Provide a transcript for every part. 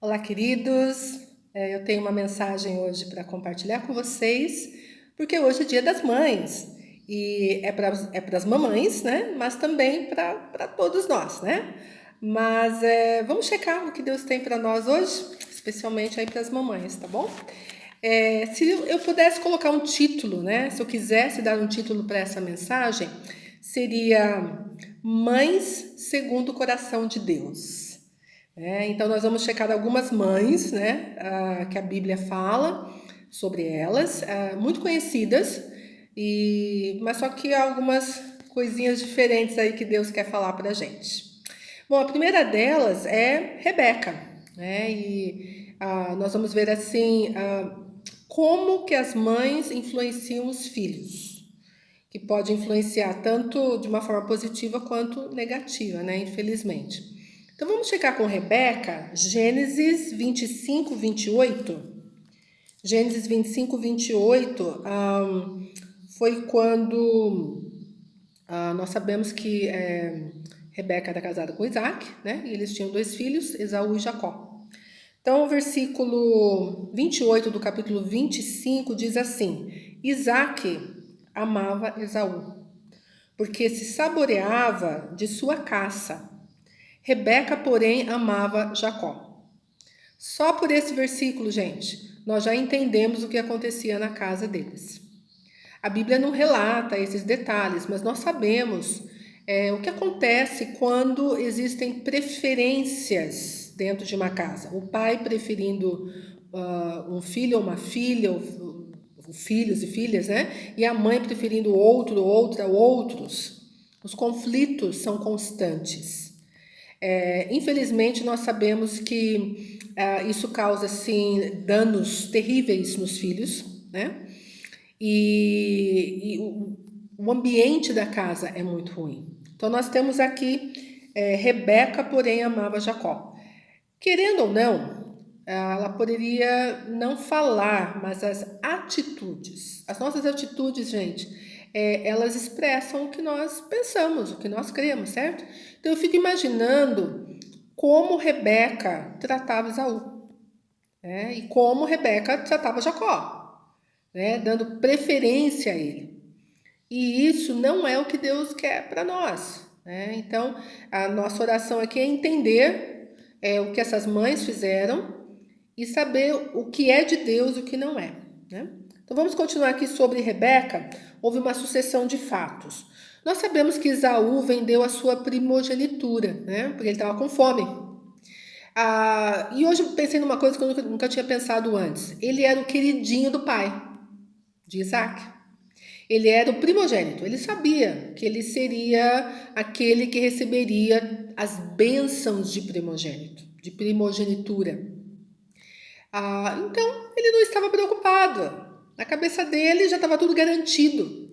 Olá, queridos. Eu tenho uma mensagem hoje para compartilhar com vocês, porque hoje é Dia das Mães e é para as mamães, né? Mas também para todos nós, né? Mas vamos checar o que Deus tem para nós hoje, especialmente aí para as mamães, tá bom? Se eu pudesse colocar um título, né? Se eu quisesse dar um título para essa mensagem, seria Mães segundo o Coração de Deus. Então, nós vamos checar algumas mães, né, que a Bíblia fala sobre elas, muito conhecidas, mas só que há algumas coisinhas diferentes aí que Deus quer falar para a gente. Bom, a primeira delas é Rebeca, né, nós vamos ver assim como que as mães influenciam os filhos, que pode influenciar tanto de uma forma positiva quanto negativa, né, infelizmente. Então vamos checar com Rebeca, Gênesis 25, 28. Gênesis 25, 28 foi quando nós sabemos que Rebeca era casada com Isaac, né? E eles tinham dois filhos, Esaú e Jacó. Então o versículo 28 do capítulo 25 diz assim: Isaac amava Esaú, porque se saboreava de sua caça. Rebeca, porém, amava Jacó. Só por esse versículo, gente, nós já entendemos o que acontecia na casa deles. A Bíblia não relata esses detalhes, mas nós sabemos o que acontece quando existem preferências dentro de uma casa. O pai preferindo um filho ou uma filha, ou filhos e filhas, né? E a mãe preferindo outro, outra, outros. Os conflitos são constantes. Infelizmente, nós sabemos que isso causa assim, danos terríveis nos filhos, né? E o ambiente da casa é muito ruim. Então, nós temos aqui Rebeca, porém, amava Jacó. Querendo ou não, ela poderia não falar, mas as nossas atitudes, gente, elas expressam o que nós pensamos, o que nós cremos, certo? Então eu fico imaginando como Rebeca tratava Esaú, né? E como Rebeca tratava Jacó, né? Dando preferência a ele. E isso não é o que Deus quer para nós, né? Então, a nossa oração aqui é entender o que essas mães fizeram e saber o que é de Deus e o que não é, né? Então, vamos continuar aqui sobre Rebeca. Houve uma sucessão de fatos. Nós sabemos que Esaú vendeu a sua primogenitura, né? Porque ele estava com fome. E hoje eu pensei numa coisa que eu nunca tinha pensado antes. Ele era o queridinho do pai, de Isaac. Ele era o primogênito, ele sabia que ele seria aquele que receberia as bênçãos de primogênito, de primogenitura. Então, ele não estava preocupado. Na cabeça dele já estava tudo garantido.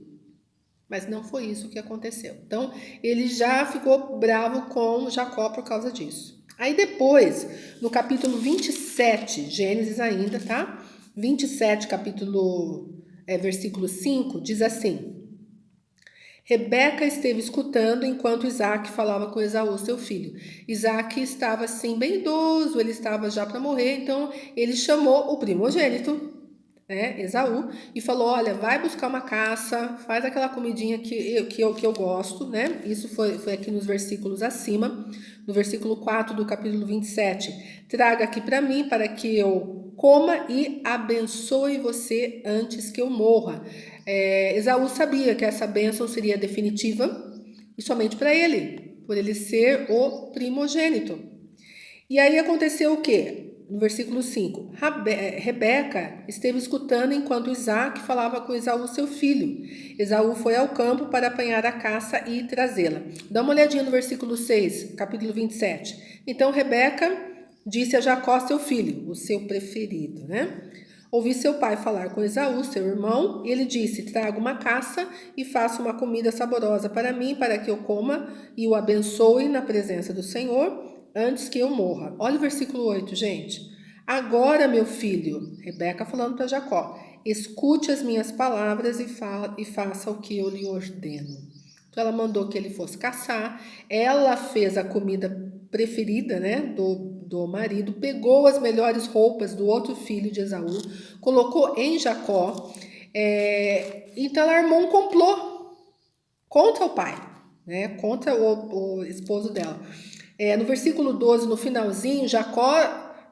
Mas não foi isso que aconteceu. Então, ele já ficou bravo com Jacó por causa disso. Aí depois, no capítulo 27, Gênesis ainda, tá? 27, versículo 5, diz assim: Rebeca esteve escutando enquanto Isaac falava com Esaú, seu filho. Isaac estava assim, bem idoso, ele estava já para morrer, então ele chamou o primogênito, né, Esaú, e falou: Olha, vai buscar uma caça, faz aquela comidinha que eu gosto, né? Isso foi aqui nos versículos acima, no versículo 4 do capítulo 27. Traga aqui para mim, para que eu coma e abençoe você antes que eu morra. Esaú sabia que essa bênção seria definitiva e somente para ele, por ele ser o primogênito. E aí aconteceu o quê? No versículo 5, Rebeca esteve escutando enquanto Isaac falava com Esaú, seu filho. Esaú foi ao campo para apanhar a caça e trazê-la. Dá uma olhadinha no versículo 6, capítulo 27. Então Rebeca disse a Jacó, seu filho, o seu preferido, né? Ouvi seu pai falar com Esaú, seu irmão, e ele disse: Traga uma caça e faça uma comida saborosa para mim, para que eu coma e o abençoe na presença do Senhor antes que eu morra. Olha o versículo 8, gente. Agora, meu filho, Rebeca falando para Jacó, escute as minhas palavras e faça o que eu lhe ordeno. Então ela mandou que ele fosse caçar, ela fez a comida preferida, né, do marido, pegou as melhores roupas do outro filho de Esaú, colocou em Jacó, então ela armou um complô contra o pai, né, contra o esposo dela. No versículo 12, no finalzinho, Jacó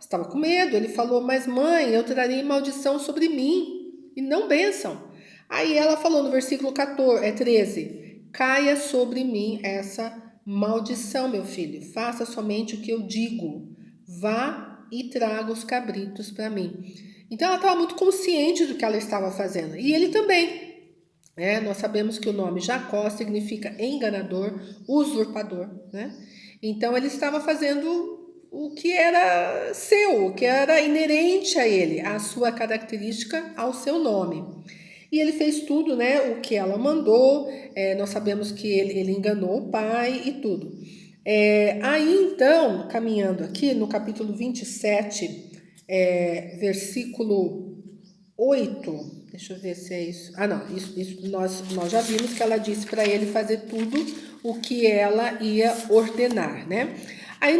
estava com medo, ele falou, mas mãe, eu trarei maldição sobre mim e não bênção. Aí ela falou no versículo 13, caia sobre mim essa maldição, meu filho, faça somente o que eu digo, vá e traga os cabritos para mim. Então ela estava muito consciente do que ela estava fazendo, e ele também. Nós sabemos que o nome Jacó significa enganador, usurpador, né? Então ele estava fazendo o que era seu, o que era inerente a ele, a sua característica, ao seu nome. E ele fez tudo, né? O que ela mandou. Nós sabemos que ele enganou o pai e tudo. Aí então, caminhando aqui no capítulo 27, versículo 8. Deixa eu ver se é isso. Ah, não. Isso nós já vimos que ela disse para ele fazer tudo o que ela ia ordenar, né? Aí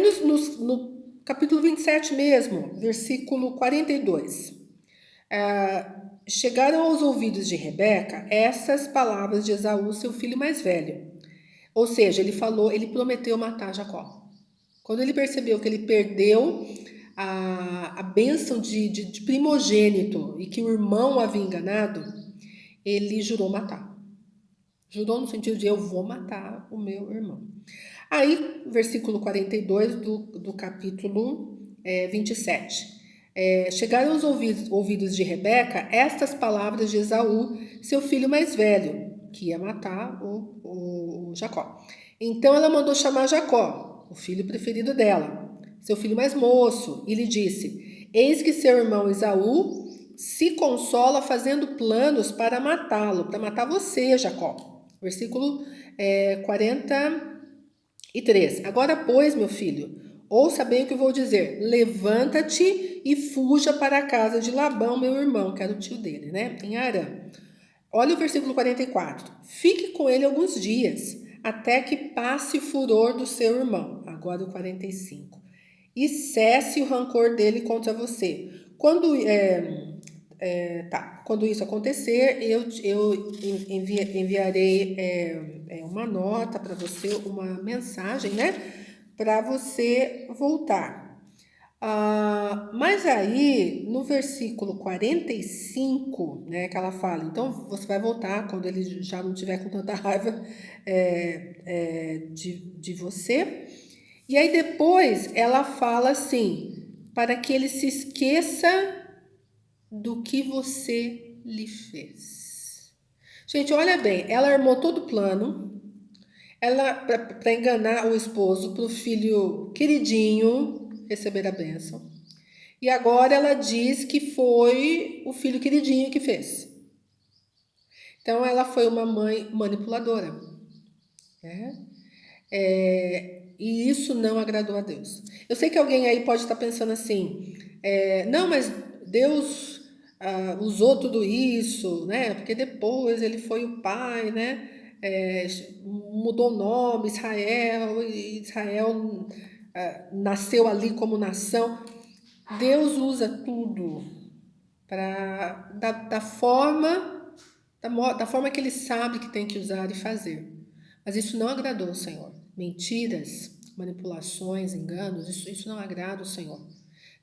no capítulo 27 mesmo, versículo 42. Chegaram aos ouvidos de Rebeca essas palavras de Esaú, seu filho mais velho. Ou seja, ele prometeu matar Jacó. Quando ele percebeu que ele perdeu a bênção de primogênito e que o irmão havia enganado, ele jurou matar. Jurou no sentido de eu vou matar o meu irmão. Aí, versículo 42 do capítulo 27. Chegaram aos ouvidos de Rebeca estas palavras de Esaú, seu filho mais velho, que ia matar o Jacó. Então ela mandou chamar Jacó, o filho preferido dela, seu filho mais moço, e lhe disse: eis que seu irmão Esaú se consola fazendo planos para matá-lo, para matar você, Jacó. Versículo 43. Agora, pois, meu filho, ouça bem o que eu vou dizer. Levanta-te e fuja para a casa de Labão, meu irmão, que era o tio dele, né? Em Harã. Olha o versículo 44. Fique com ele alguns dias, até que passe o furor do seu irmão. Agora o 45. E cesse o rancor dele contra você. Quando isso acontecer, eu enviarei uma nota para você, uma mensagem, né? Para você voltar. Mas aí, no versículo 45, né, que ela fala, então você vai voltar quando ele já não tiver com tanta raiva de você. E aí depois ela fala assim, para que ele se esqueça do que você lhe fez. Gente, olha bem, ela armou todo o plano, ela para enganar o esposo, para o filho queridinho receber a bênção. E agora ela diz que foi o filho queridinho que fez. Então ela foi uma mãe manipuladora, né? E isso não agradou a Deus. Eu sei que alguém aí pode estar pensando assim, não, mas Deus usou tudo isso, né? Porque depois ele foi o pai, né? Mudou o nome, Israel, e Israel nasceu ali como nação. Deus usa tudo da forma que ele sabe que tem que usar e fazer. Mas isso não agradou o Senhor. Mentiras, manipulações, enganos, isso não agrada o Senhor.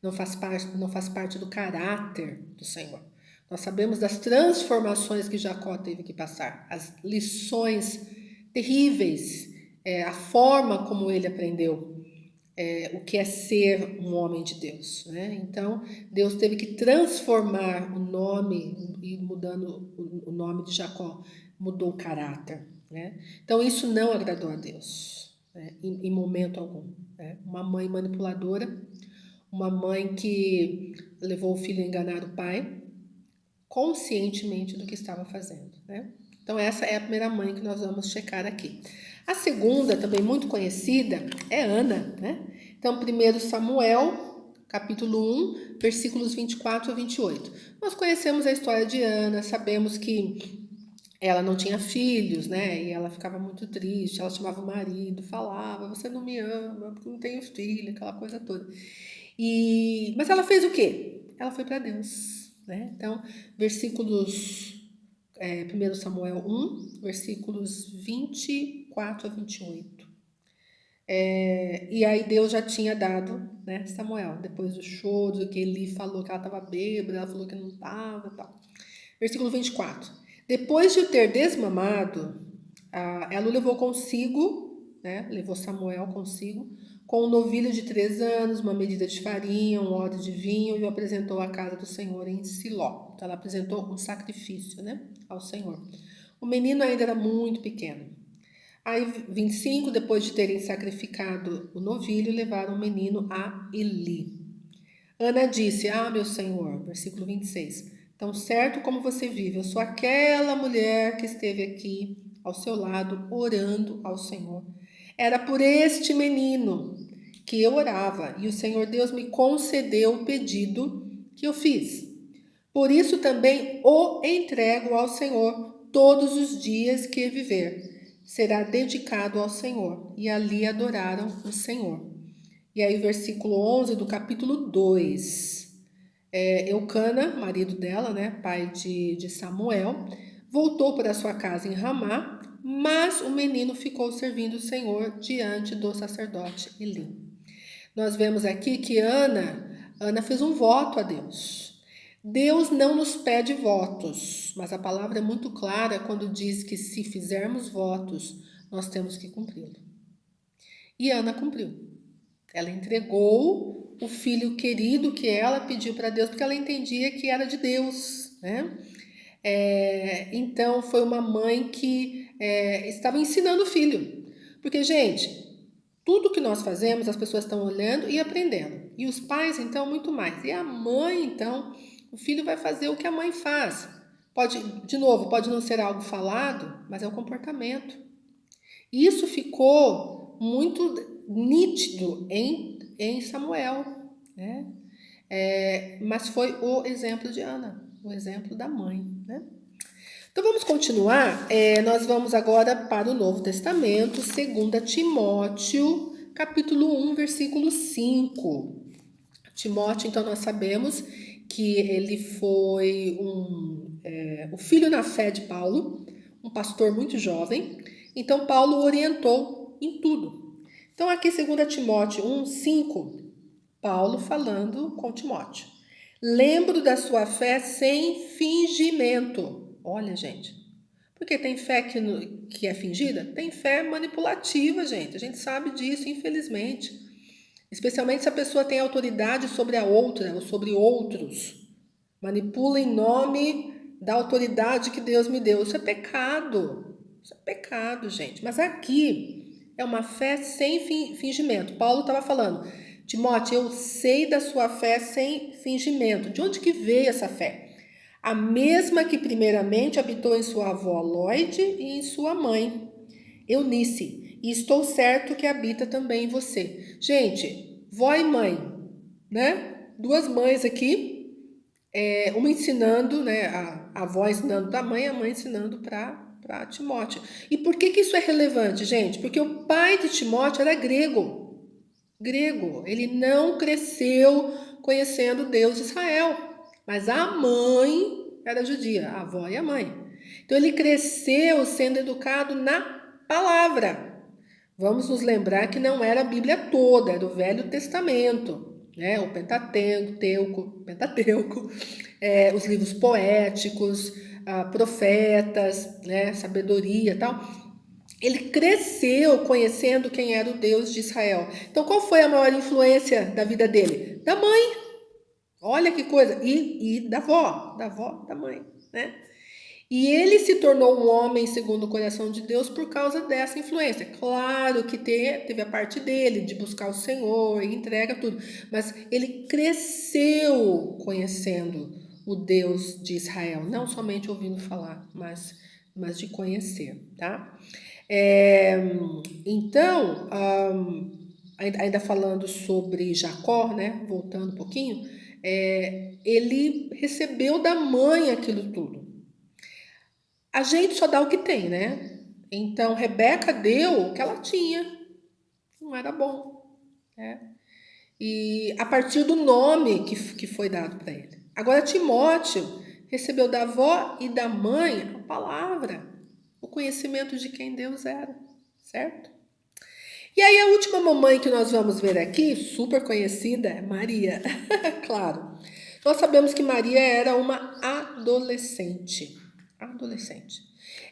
Não faz parte do caráter do Senhor. Nós sabemos das transformações que Jacó teve que passar, as lições terríveis, a forma como ele aprendeu o que é ser um homem de Deus, né? Então, Deus teve que transformar o nome, e mudando o nome de Jacó, mudou o caráter, né? Então, isso não agradou a Deus, né? Em momento algum, né? Uma mãe manipuladora, uma mãe que levou o filho a enganar o pai, conscientemente do que estava fazendo, né? Então, essa é a primeira mãe que nós vamos checar aqui. A segunda, também muito conhecida, é Ana, né? Então, 1 Samuel, capítulo 1, versículos 24 a 28. Nós conhecemos a história de Ana, sabemos que ela não tinha filhos, né? E ela ficava muito triste. Ela chamava o marido, falava: Você não me ama, porque eu não tenho filho, aquela coisa toda. Mas ela fez o quê? Ela foi para Deus, né? Então, versículos 1 Samuel versículos 24 a 28. E aí Deus já tinha dado, né, Samuel, depois do choro, que Eli falou que ela estava bêbada, ela falou que não estava, tal. Versículo 24. Depois de o ter desmamado, ela o levou consigo, né, levou Samuel consigo, com um novilho de 3 anos, uma medida de farinha, um odre de vinho, e o apresentou à casa do Senhor em Siló. Então ela apresentou um sacrifício, né, ao Senhor. O menino ainda era muito pequeno. Aí, 25, depois de terem sacrificado o novilho, levaram o menino a Eli. Ana disse: meu senhor, versículo 26. Tão certo como você vive, eu sou aquela mulher que esteve aqui ao seu lado, orando ao Senhor. Era por este menino que eu orava, e o Senhor Deus me concedeu o pedido que eu fiz. Por isso também o entrego ao Senhor todos os dias que viver. Será dedicado ao Senhor. E ali adoraram o Senhor. E aí, versículo 11 do capítulo 2. Eucana, marido dela, né, pai de Samuel, voltou para sua casa em Ramá, mas o menino ficou servindo o Senhor diante do sacerdote Eli. Nós vemos aqui que Ana fez um voto a Deus. Deus não nos pede votos, mas a palavra é muito clara quando diz que se fizermos votos, nós temos que cumpri-lo. E Ana cumpriu. Ela entregou o filho querido que ela pediu para Deus, porque ela entendia que era de Deus, né? Então foi uma mãe que estava ensinando o filho. Porque, gente, tudo que nós fazemos, as pessoas estão olhando e aprendendo. E os pais, então, muito mais. E a mãe, então, o filho vai fazer o que a mãe faz. Pode, de novo, pode não ser algo falado, mas é o comportamento. Isso ficou muito nítido em Samuel, né? Mas foi o exemplo de Ana, o exemplo da mãe, né? Então vamos continuar. Nós vamos agora para o Novo Testamento, 2 Timóteo, capítulo 1, versículo 5. Timóteo, então, nós sabemos que ele foi o filho na fé de Paulo, um pastor muito jovem. Então, Paulo orientou em tudo. Então, aqui, 2 Timóteo 1, 5, Paulo falando com Timóteo. Lembro da sua fé sem fingimento. Olha, gente, porque tem fé que é fingida? Tem fé manipulativa, gente. A gente sabe disso, infelizmente. Especialmente se a pessoa tem autoridade sobre a outra ou sobre outros. Manipula em nome da autoridade que Deus me deu. Isso é pecado. Isso é pecado, gente. Mas aqui é uma fé sem fingimento. Paulo estava falando: Timóteo, eu sei da sua fé sem fingimento. De onde que veio essa fé? A mesma que primeiramente habitou em sua avó Lloyd e em sua mãe, Eunice, e estou certo que habita também em você. Gente, vó e mãe, né? Duas mães aqui, uma ensinando, né? A avó ensinando para a mãe ensinando para Timóteo. E por que isso é relevante, gente? Porque o pai de Timóteo era grego. Grego. Ele não cresceu conhecendo Deus de Israel. Mas a mãe era judia, a avó e a mãe. Então ele cresceu sendo educado na palavra. Vamos nos lembrar que não era a Bíblia toda, era o Velho Testamento, né? O Pentateuco, os livros poéticos, profetas, né? Sabedoria e tal. Ele cresceu conhecendo quem era o Deus de Israel. Então, qual foi a maior influência da vida dele? Da mãe. Olha que coisa. E da avó, da mãe, né? E ele se tornou um homem segundo o coração de Deus por causa dessa influência. Claro que teve a parte dele de buscar o Senhor e entrega tudo, mas ele cresceu conhecendo o Deus de Israel, não somente ouvindo falar, mas de conhecer, tá? Então, ainda falando sobre Jacó, né? Voltando um pouquinho, ele recebeu da mãe aquilo tudo. A gente só dá o que tem, né? Então, Rebeca deu o que ela tinha. Não era bom, né? E a partir do nome que foi dado para ele. Agora, Timóteo recebeu da avó e da mãe a palavra, o conhecimento de quem Deus era, certo? E aí, a última mamãe que nós vamos ver aqui, super conhecida, é Maria. Claro. Nós sabemos que Maria era uma adolescente. Adolescente.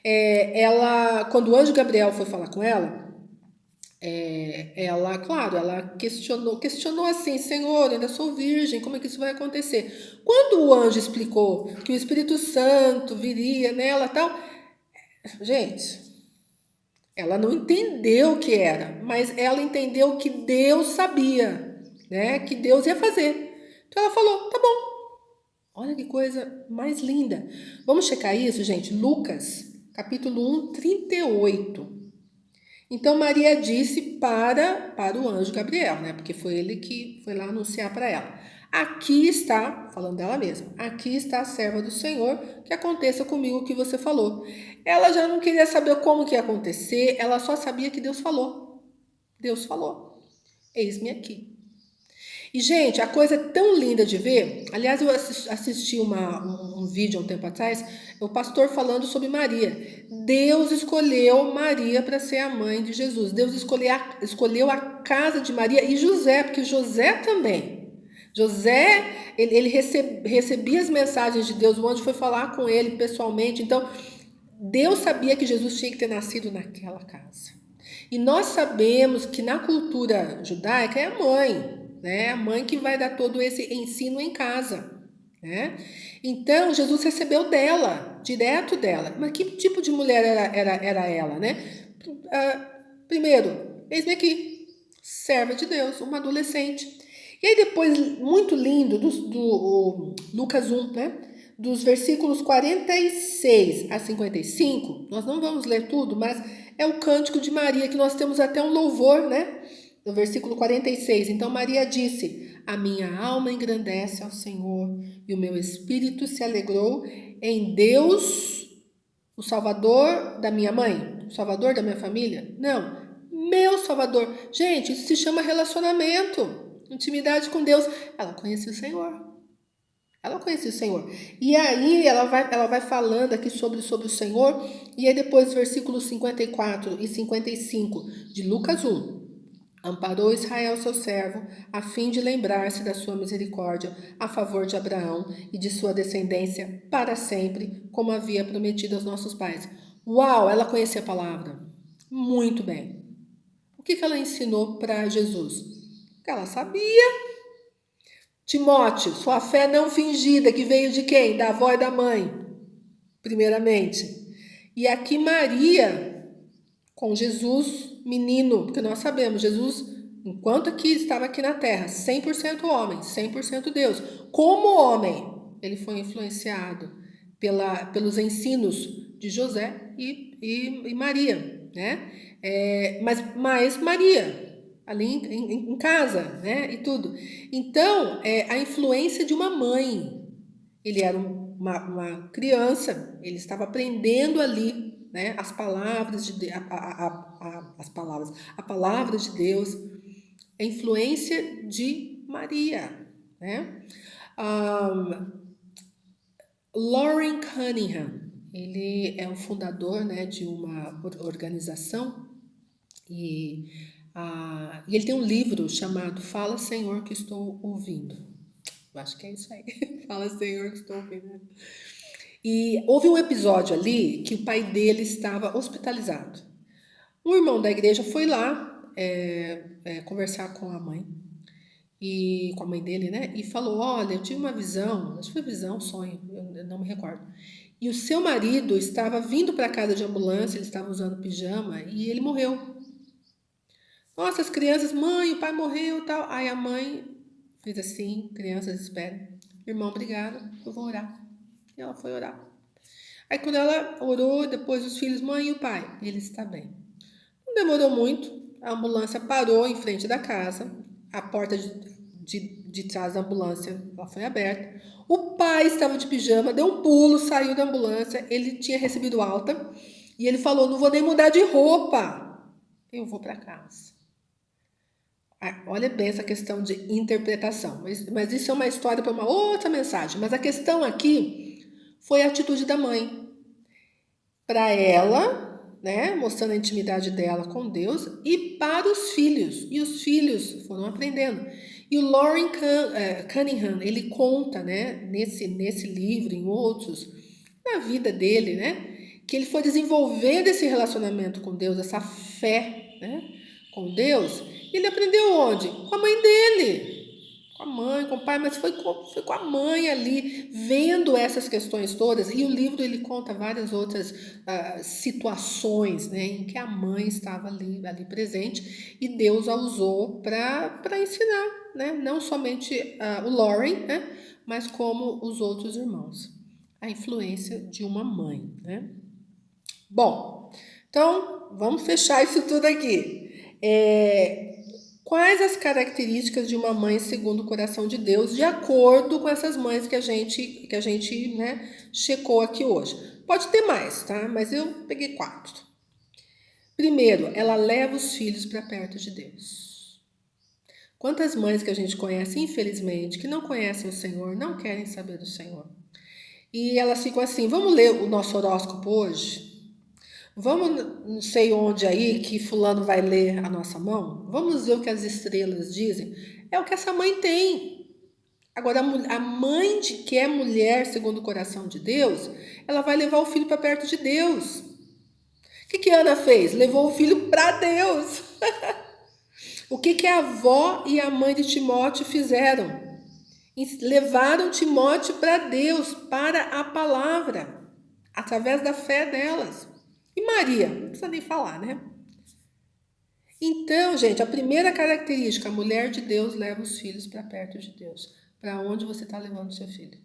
Ela, quando o anjo Gabriel foi falar com ela, ela, claro, ela questionou assim, Senhor, ainda sou virgem, como é que isso vai acontecer? Quando o anjo explicou que o Espírito Santo viria nela e tal, gente, ela não entendeu o que era, mas ela entendeu que Deus sabia, né? Que Deus ia fazer. Então ela falou, tá bom. Olha que coisa mais linda. Vamos checar isso, gente? Lucas, capítulo 1, 38. Então Maria disse para o anjo Gabriel, né? Porque foi ele que foi lá anunciar para ela. Aqui está, falando dela mesma, aqui está a serva do Senhor, que aconteça comigo o que você falou. Ela já não queria saber como que ia acontecer, ela só sabia que Deus falou. Deus falou. Eis-me aqui. E, gente, a coisa é tão linda de ver. Aliás, eu assisti um vídeo há um tempo atrás, o pastor falando sobre Maria. Deus escolheu Maria para ser a mãe de Jesus. Deus escolheu a casa de Maria e José, porque José também. José, ele recebia as mensagens de Deus, o anjo foi falar com ele pessoalmente. Então, Deus sabia que Jesus tinha que ter nascido naquela casa. E nós sabemos que na cultura judaica é a mãe, né? A mãe que vai dar todo esse ensino em casa, né? Então, Jesus recebeu dela, direto dela. Mas que tipo de mulher era ela, né? Primeiro, eis-me aqui, serva de Deus, uma adolescente. E aí depois, muito lindo, do Lucas 1, né? Dos versículos 46 a 55, nós não vamos ler tudo, mas é o cântico de Maria, que nós temos até um louvor, né? No versículo 46. Então Maria disse: a minha alma engrandece ao Senhor, e o meu espírito se alegrou em Deus, o Salvador da minha mãe, o Salvador da minha família. Não, meu Salvador. Gente, isso se chama relacionamento, intimidade com Deus. Ela conhecia o Senhor. Ela conhecia o Senhor. E aí ela vai falando aqui sobre o Senhor. E aí depois, versículos 54 e 55 de Lucas 1. Amparou Israel seu servo, a fim de lembrar-se da sua misericórdia a favor de Abraão e de sua descendência para sempre, como havia prometido aos nossos pais. Uau, ela conhecia a palavra. Muito bem. O que ela ensinou para Jesus? Que ela sabia. Timóteo, sua fé não fingida, que veio de quem? Da avó e da mãe, primeiramente. E aqui Maria, com Jesus, menino, porque nós sabemos, Jesus, enquanto aqui estava aqui na terra, 100% homem, 100% Deus. Como homem, ele foi influenciado pelos ensinos de José e Maria, né? Mas Maria, ali em casa, né? E tudo. Então, a influência de uma mãe. Ele era uma criança, ele estava aprendendo ali, né? As palavras de as palavras, a palavra de Deus, a influência de Maria, né? Loren Cunningham, ele é o fundador, né, de uma organização e ele tem um livro chamado Fala, Senhor, que estou ouvindo. Eu acho que é isso aí. Fala, Senhor, que estou ouvindo. E houve um episódio ali que o pai dele estava hospitalizado. Um irmão da igreja foi lá conversar com a mãe e com a mãe dele, né? E falou: olha, eu tive uma visão, acho que foi visão, sonho, eu não me recordo. E o seu marido estava vindo para casa de ambulância, ele estava usando pijama e ele morreu. Nossa, as crianças, mãe, o pai morreu, tal. Aí a mãe fez assim, crianças, esperem. Irmão, obrigada, eu vou orar. E ela foi orar. Aí quando ela orou, depois os filhos, mãe e o pai, ele está bem. Não demorou muito, a ambulância parou em frente da casa, a porta de trás da ambulância, ela foi aberta. O pai estava de pijama, deu um pulo, saiu da ambulância, ele tinha recebido alta e ele falou: não vou nem mudar de roupa, eu vou para casa. Olha bem essa questão de interpretação, mas isso é uma história para uma outra mensagem. Mas a questão aqui foi a atitude da mãe. Para ela, né, mostrando a intimidade dela com Deus, e para os filhos. E os filhos foram aprendendo. E o Loren Cunningham, ele conta, né, nesse livro, em outros, na vida dele, né, que ele foi desenvolvendo esse relacionamento com Deus, essa fé, né, com Deus. E ele aprendeu onde? Com a mãe dele. Com a mãe, com o pai, mas foi com a mãe ali, vendo essas questões todas. E o livro ele conta várias outras situações, né, em que a mãe estava ali presente e Deus a usou para ensinar, né, não somente o Loren, né, mas como os outros irmãos. A influência de uma mãe, né? Bom, então vamos fechar isso tudo aqui. Quais as características de uma mãe segundo o coração de Deus, de acordo com essas mães que a gente, né, checou aqui hoje? Pode ter mais, tá? Mas eu peguei 4. Primeiro, ela leva os filhos para perto de Deus. Quantas mães que a gente conhece, infelizmente, que não conhecem o Senhor, não querem saber do Senhor. E elas ficam assim: vamos ler o nosso horóscopo hoje? Vamos, não sei onde aí, que fulano vai ler a nossa mão? Vamos ver o que as estrelas dizem? É o que essa mãe tem. Agora, a mãe que é mulher segundo o coração de Deus, ela vai levar o filho para perto de Deus. O que Ana fez? Levou o filho para Deus. O que a avó e a mãe de Timóteo fizeram? Levaram Timóteo para Deus, para a palavra, através da fé delas. E Maria, não precisa nem falar, né? Então, gente, a primeira característica, a mulher de Deus leva os filhos para perto de Deus. Para onde você está levando seu filho?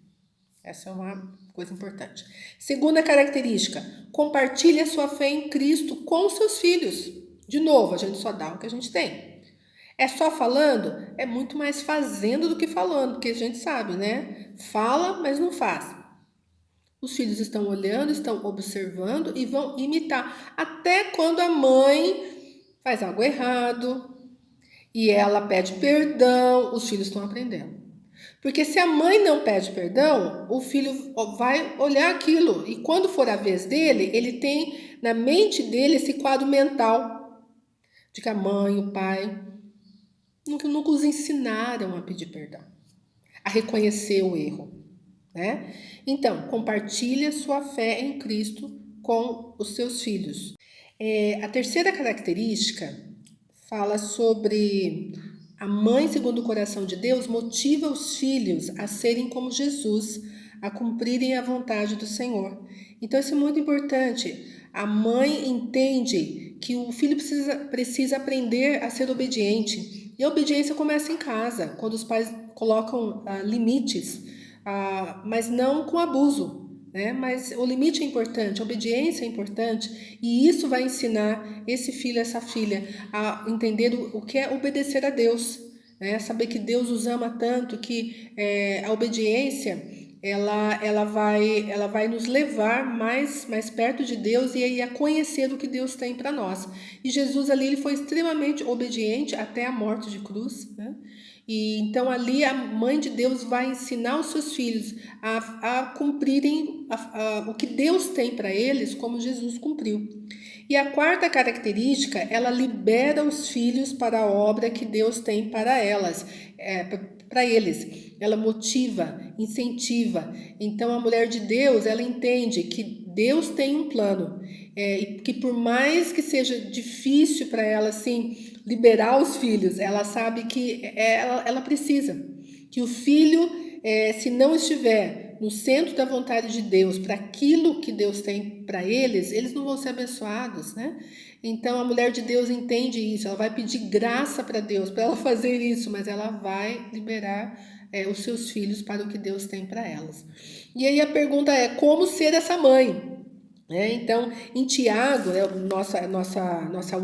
Essa é uma coisa importante. Segunda característica, compartilhe a sua fé em Cristo com seus filhos. De novo, a gente só dá o que a gente tem. É só falando? É muito mais fazendo do que falando, porque a gente sabe, né? Fala, mas não faz. Os filhos estão olhando, estão observando e vão imitar. Até quando a mãe faz algo errado e ela pede perdão, os filhos estão aprendendo. Porque se a mãe não pede perdão, o filho vai olhar aquilo. E quando for a vez dele, ele tem na mente dele esse quadro mental de que a mãe, o pai nunca os ensinaram a pedir perdão, a reconhecer o erro, né? Então, compartilhe a sua fé em Cristo com os seus filhos. A terceira característica fala sobre a mãe, segundo o coração de Deus, motiva os filhos a serem como Jesus, a cumprirem a vontade do Senhor. Então, isso é muito importante. A mãe entende que o filho precisa aprender a ser obediente. E a obediência começa em casa, quando os pais colocam limites, mas não com abuso. Né? Mas o limite é importante, a obediência é importante, e isso vai ensinar esse filho, essa filha, a entender o que é obedecer a Deus, né? Saber que Deus os ama tanto, que a obediência ela vai nos levar mais perto de Deus e a conhecer o que Deus tem para nós. E Jesus ali ele foi extremamente obediente até a morte de cruz, né? E então ali a mãe de Deus vai ensinar os seus filhos a cumprirem o que Deus tem para eles, como Jesus cumpriu. E a quarta característica, ela libera os filhos para a obra que Deus tem para para eles. Ela motiva, incentiva. Então a mulher de Deus, ela entende que Deus tem um plano, e que por mais que seja difícil para ela assim liberar os filhos, ela sabe que ela precisa que o filho, se não estiver no centro da vontade de Deus, para aquilo que Deus tem para eles não vão ser abençoados, né? Então a mulher de Deus entende isso, ela vai pedir graça para Deus para ela fazer isso, mas ela vai liberar os seus filhos para o que Deus tem para elas. E aí a pergunta é: como ser essa mãe? Então, em Tiago, nossa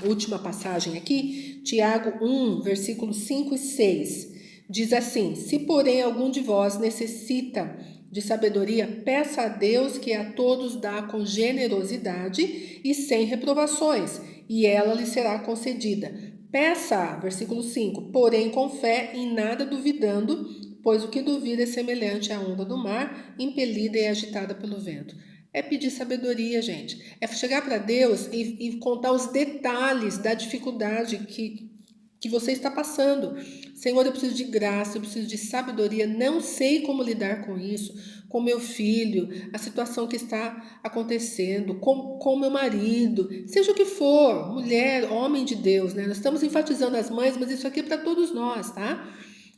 última passagem aqui, Tiago 1, versículos 5 e 6, Diz assim: se porém algum de vós necessita de sabedoria, peça a Deus que a todos dá com generosidade e sem reprovações, e ela lhe será concedida. Peça, versículo 5, porém com fé, em nada duvidando, pois o que duvida é semelhante à onda do mar, impelida e agitada pelo vento. É pedir sabedoria, gente. É chegar para Deus e contar os detalhes da dificuldade que você está passando. Senhor, eu preciso de graça, eu preciso de sabedoria, não sei como lidar com isso, com meu filho, a situação que está acontecendo, com meu marido, seja o que for, mulher, homem de Deus, né? Nós estamos enfatizando as mães, mas isso aqui é para todos nós, tá?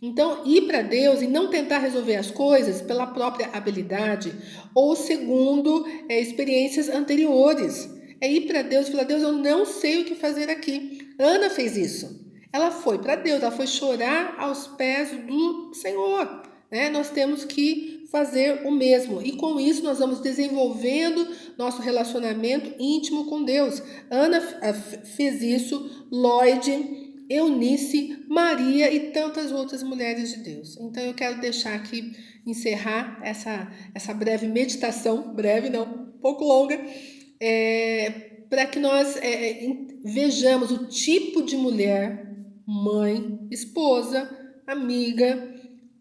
Então, ir para Deus e não tentar resolver as coisas pela própria habilidade ou segundo experiências anteriores. É ir para Deus e falar: Deus, eu não sei o que fazer aqui. Ana fez isso. Ela foi para Deus, ela foi chorar aos pés do Senhor. Né? Nós temos que fazer o mesmo. E com isso nós vamos desenvolvendo nosso relacionamento íntimo com Deus. Ana fez isso, Lloyd, Eunice, Maria e tantas outras mulheres de Deus. Então eu quero deixar aqui, encerrar essa breve meditação, breve não, um pouco longa, para que nós vejamos o tipo de mulher, mãe, esposa, amiga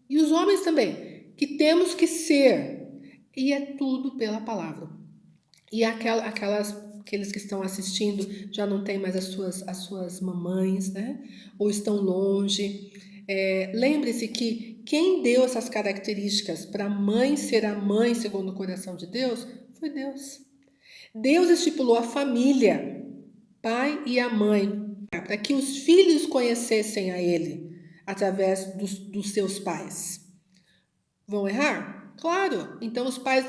e os homens também, que temos que ser. E é tudo pela palavra. E aqueles que estão assistindo já não têm mais as suas mamães, né? Ou estão longe. Lembre-se que quem deu essas características para a mãe ser a mãe segundo o coração de Deus foi Deus. Deus estipulou a família, pai e a mãe, para que os filhos conhecessem a Ele através dos seus pais. Vão errar? Claro. Então os pais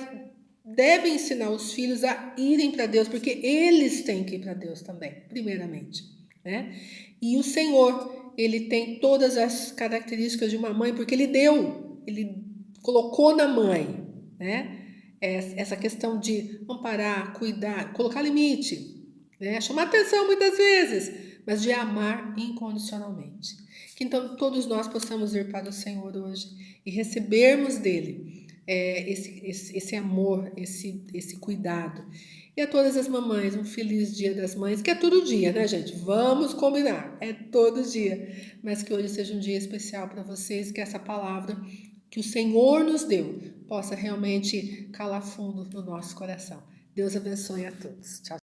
devem ensinar os filhos a irem para Deus, porque eles têm que ir para Deus também, primeiramente, né? E o Senhor, ele tem todas as características de uma mãe, porque ele colocou na mãe, né? Essa questão de amparar, cuidar, colocar limite, né? Chamar atenção muitas vezes, mas de amar incondicionalmente. Que então todos nós possamos ir para o Senhor hoje e recebermos dele esse amor, esse cuidado. E a todas as mamães, um feliz Dia das Mães, que é todo dia, né, gente? Vamos combinar, é todo dia. Mas que hoje seja um dia especial para vocês, que essa palavra que o Senhor nos deu possa realmente calar fundo no nosso coração. Deus abençoe a todos. Tchau.